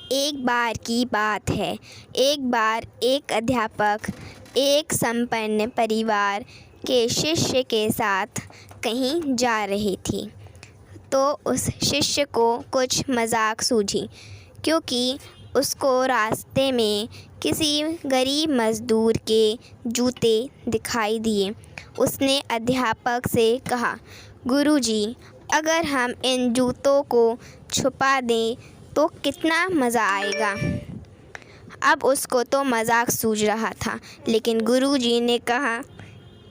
एक बार की बात है। एक बार एक अध्यापक एक संपन्न परिवार के शिष्य के साथ कहीं जा रही थी, तो उस शिष्य को कुछ मजाक सूझी, क्योंकि उसको रास्ते में किसी गरीब मज़दूर के जूते दिखाई दिए। उसने अध्यापक से कहा, गुरुजी, अगर हम इन जूतों को छुपा दें तो कितना मज़ा आएगा। अब उसको तो मजाक सूझ रहा था, लेकिन गुरुजी ने कहा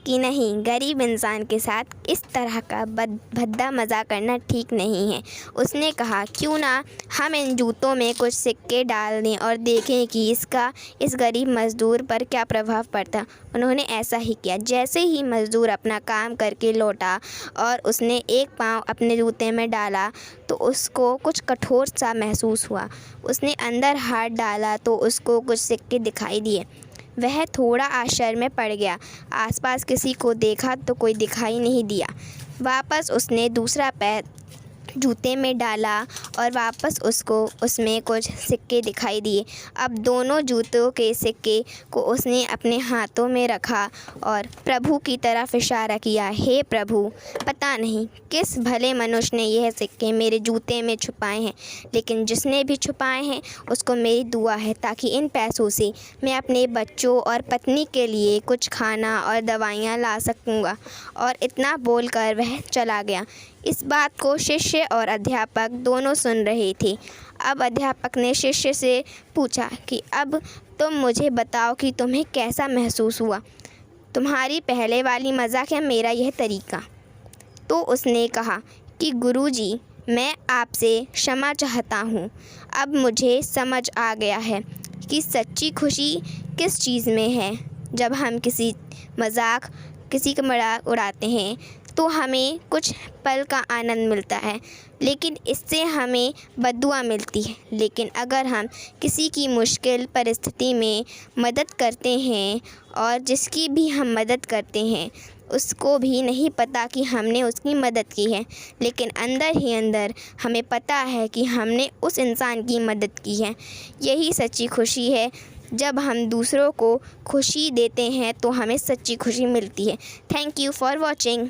कि नहीं, गरीब इंसान के साथ इस तरह का भद्दा मज़ाक करना ठीक नहीं है। उसने कहा, क्यों ना हम इन जूतों में कुछ सिक्के डाल दें और देखें कि इसका इस गरीब मज़दूर पर क्या प्रभाव पड़ता। उन्होंने ऐसा ही किया। जैसे ही मज़दूर अपना काम करके लौटा और उसने एक पाँव अपने जूते में डाला तो उसको कुछ कठोर सा महसूस हुआ। उसने अंदर हाथ डाला तो उसको कुछ सिक्के दिखाई दिए। वह थोड़ा आश्चर्य में पड़ गया। आसपास किसी को देखा तो कोई दिखाई नहीं दिया। वापस उसने दूसरा पैर जूते में डाला और वापस उसको उसमें कुछ सिक्के दिखाई दिए। अब दोनों जूतों के सिक्के को उसने अपने हाथों में रखा और प्रभु की तरफ इशारा किया, हे प्रभु, पता नहीं किस भले मनुष्य ने यह सिक्के मेरे जूते में छुपाए हैं, लेकिन जिसने भी छुपाए हैं उसको मेरी दुआ है, ताकि इन पैसों से मैं अपने बच्चों और पत्नी के लिए कुछ खाना और दवाइयाँ ला सकूँगा। और इतना बोलकर वह चला गया। इस बात को शिष्य और अध्यापक दोनों सुन रहे थे। अब अध्यापक ने शिष्य से पूछा कि अब तुम मुझे बताओ कि तुम्हें कैसा महसूस हुआ, तुम्हारी पहले वाली मजाक या मेरा यह तरीका। तो उसने कहा कि गुरुजी, मैं आपसे क्षमा चाहता हूँ। अब मुझे समझ आ गया है कि सच्ची खुशी किस चीज़ में है। जब हम किसी का मजाक उड़ाते हैं तो हमें कुछ पल का आनंद मिलता है, लेकिन इससे हमें बद्दुआ मिलती है। लेकिन अगर हम किसी की मुश्किल परिस्थिति में मदद करते हैं और जिसकी भी हम मदद करते हैं उसको भी नहीं पता कि हमने उसकी मदद की है, लेकिन अंदर ही अंदर हमें पता है कि हमने उस इंसान की मदद की है। यही सच्ची खुशी है। जब हम दूसरों को खुशी देते हैं तो हमें सच्ची खुशी मिलती है। Thank you for watching.